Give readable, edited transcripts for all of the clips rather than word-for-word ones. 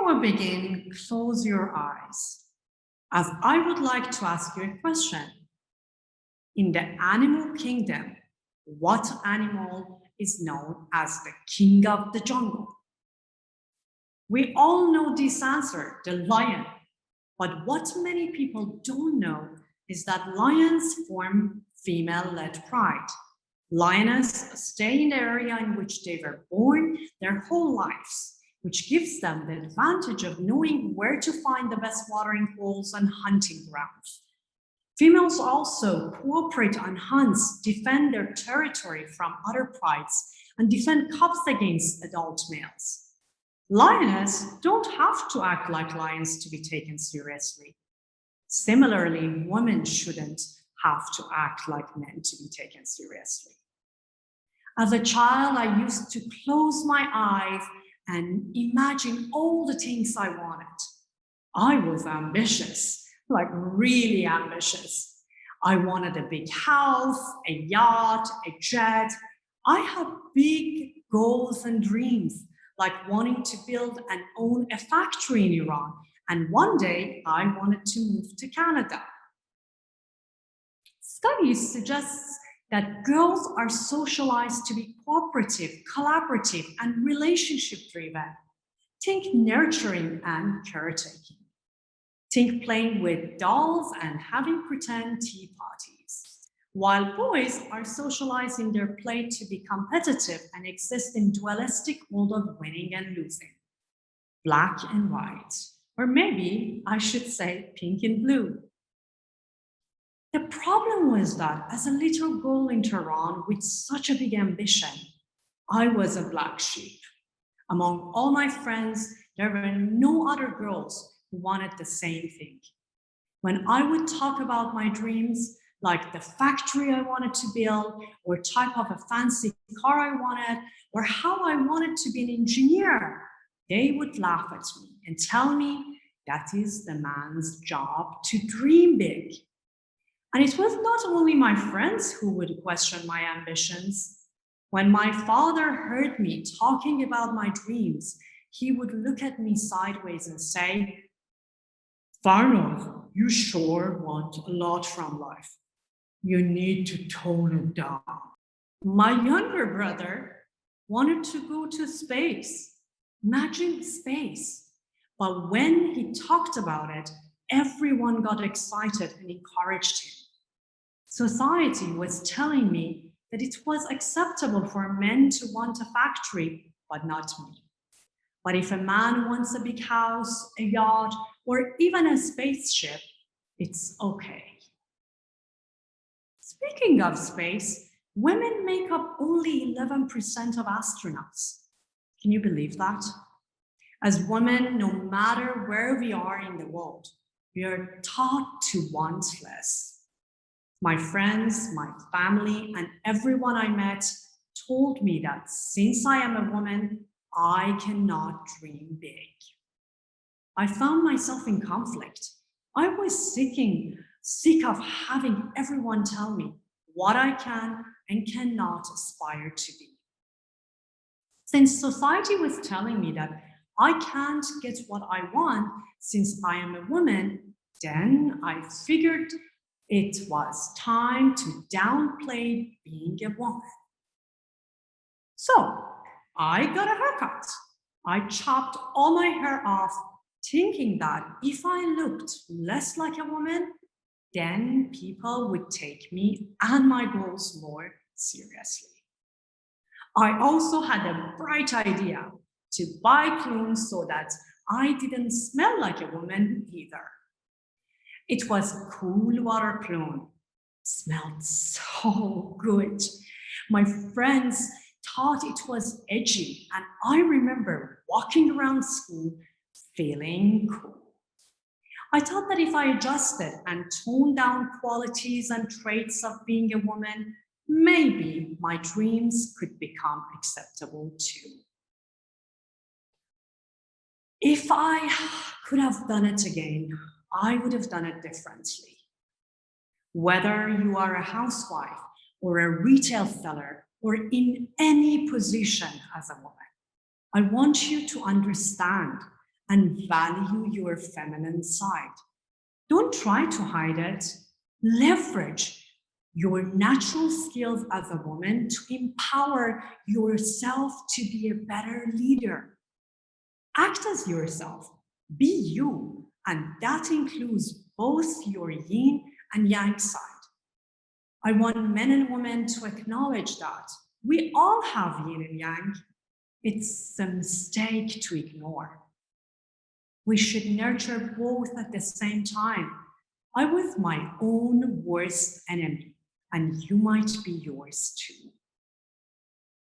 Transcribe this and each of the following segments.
Before we begin, close your eyes, as I would like to ask you a question. In the animal kingdom, what animal is known as the king of the jungle? We all know this answer, the lion. But what many people don't know is that lions form female-led pride. Lionesses stay in the area in which they were born their whole lives, which gives them the advantage of knowing where to find the best watering holes and hunting grounds. Females also cooperate on hunts, defend their territory from other prides, and defend cubs against adult males. Lionesses don't have to act like lions to be taken seriously. Similarly, women shouldn't have to act like men to be taken seriously. As a child, I used to close my eyes and imagine all the things I wanted. I was ambitious, like really ambitious. I wanted a big house, a yacht, a jet. I had big goals and dreams, like wanting to build and own a factory in Iran. And one day I wanted to move to Canada. Studies suggest that girls are socialized to be cooperative, collaborative, and relationship-driven. Think nurturing and caretaking. Think playing with dolls and having pretend tea parties. While boys are socialized in their play to be competitive and exist in dualistic world of winning and losing. Black and white, or maybe I should say pink and blue. The problem was that as a little girl in Tehran with such a big ambition, I was a black sheep. Among all my friends, there were no other girls who wanted the same thing. When I would talk about my dreams, like the factory I wanted to build, or type of a fancy car I wanted, or how I wanted to be an engineer, they would laugh at me and tell me that is the man's job to dream big. And it was not only my friends who would question my ambitions. When my father heard me talking about my dreams, he would look at me sideways and say, "Farnaz, you sure want a lot from life. You need to tone it down." My younger brother wanted to go to space. Imagine space. But when he talked about it, everyone got excited and encouraged him. Society was telling me that it was acceptable for men to want a factory, but not me. But if a man wants a big house, a yacht, or even a spaceship, it's okay. Speaking of space, women make up only 11% of astronauts. Can you believe that? As women, no matter where we are in the world, we are taught to want less. My friends, my family, and everyone I met told me that since I am a woman, I cannot dream big. I found myself in conflict. I was sick of having everyone tell me what I can and cannot aspire to be. Since society was telling me that I can't get what I want since I am a woman, then I figured it was time to downplay being a woman. So I got a haircut. I chopped all my hair off, thinking that if I looked less like a woman, then people would take me and my goals more seriously. I also had a bright idea to buy clothes so that I didn't smell like a woman either. It was cool water cologne. It smelled so good. My friends thought it was edgy, and I remember walking around school feeling cool. I thought that if I adjusted and toned down qualities and traits of being a woman, maybe my dreams could become acceptable too. If I could have done it again, I would have done it differently. Whether you are a housewife or a retail seller or in any position as a woman, I want you to understand and value your feminine side. Don't try to hide it. Leverage your natural skills as a woman to empower yourself to be a better leader. Act as yourself. Be you. And that includes both your yin and yang side. I want men and women to acknowledge that we all have yin and yang. It's a mistake to ignore. We should nurture both at the same time. I was my own worst enemy, and you might be yours too.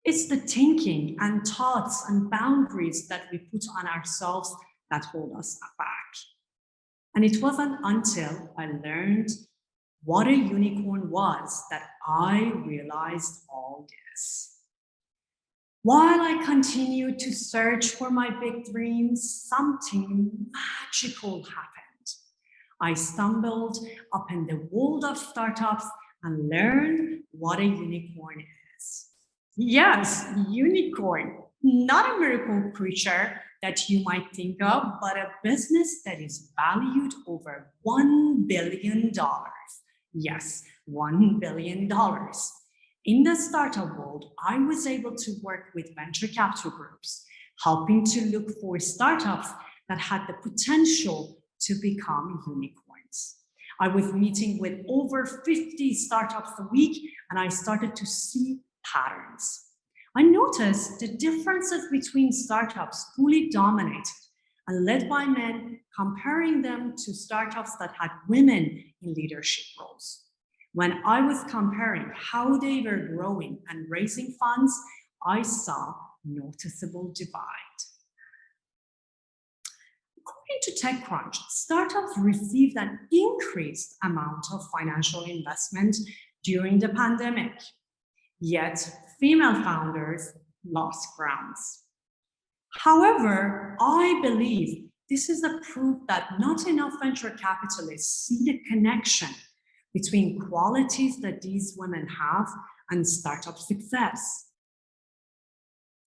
It's the thinking and thoughts and boundaries that we put on ourselves that hold us back. And it wasn't until I learned what a unicorn was that I realized all this. While I continued to search for my big dreams, something magical happened. I stumbled upon the world of startups and learned what a unicorn is. Yes, unicorn, not a miracle creature that you might think of, but a business that is valued over $1 billion. Yes, $1 billion. In the startup world, I was able to work with venture capital groups, helping to look for startups that had the potential to become unicorns. I was meeting with over 50 startups a week, and I started to see patterns. I noticed the differences between startups fully dominated and led by men, comparing them to startups that had women in leadership roles. When I was comparing how they were growing and raising funds, I saw noticeable divide. According to TechCrunch, startups received an increased amount of financial investment during the pandemic, yet female founders lost grounds. However, I believe this is a proof that not enough venture capitalists see the connection between qualities that these women have and startup success.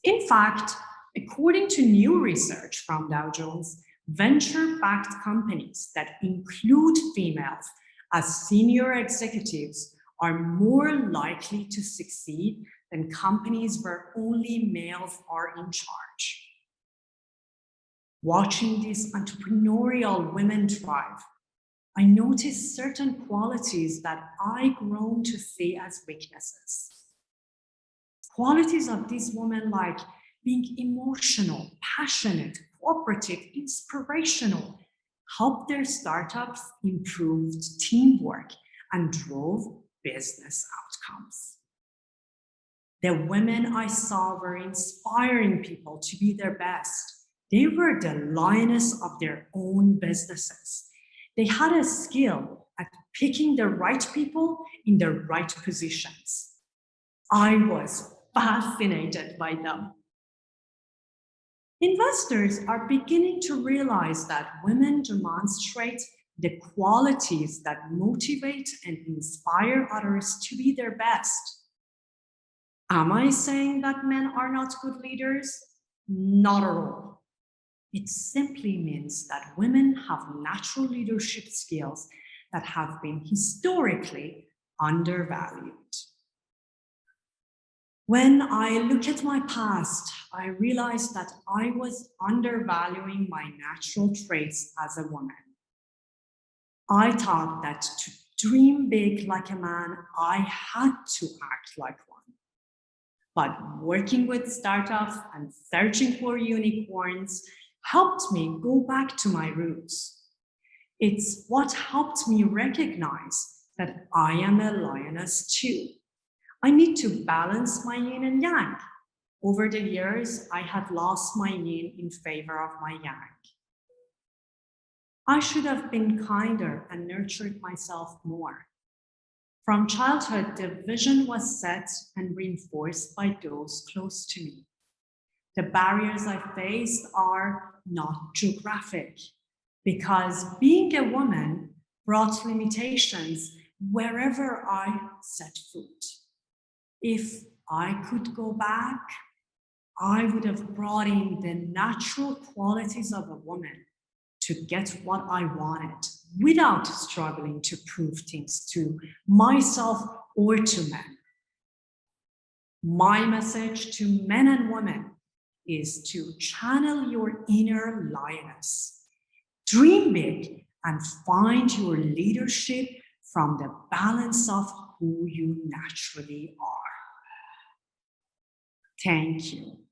In fact, according to new research from Dow Jones, venture-backed companies that include females as senior executives are more likely to succeed than companies where only males are in charge. Watching these entrepreneurial women thrive, I noticed certain qualities that I grown to see as weaknesses. Qualities of these women like being emotional, passionate, cooperative, inspirational, helped their startups improve teamwork and drove business outcomes. The women I saw were inspiring people to be their best. They were the lioness of their own businesses. They had a skill at picking the right people in the right positions. I was fascinated by them. Investors are beginning to realize that women demonstrate the qualities that motivate and inspire others to be their best. Am I saying that men are not good leaders? Not at all. It simply means that women have natural leadership skills that have been historically undervalued. When I look at my past, I realize that I was undervaluing my natural traits as a woman. I thought that to dream big like a man, I had to act like one. But working with startups and searching for unicorns helped me go back to my roots. It's what helped me recognize that I am a lioness too. I need to balance my yin and yang. Over the years, I had lost my yin in favor of my yang. I should have been kinder and nurtured myself more. From childhood, the vision was set and reinforced by those close to me. The barriers I faced are not geographic, because being a woman brought limitations wherever I set foot. If I could go back, I would have brought in the natural qualities of a woman to get what I wanted without struggling to prove things to myself or to men. My message to men and women is to channel your inner lioness. Dream big and find your leadership from the balance of who you naturally are. Thank you.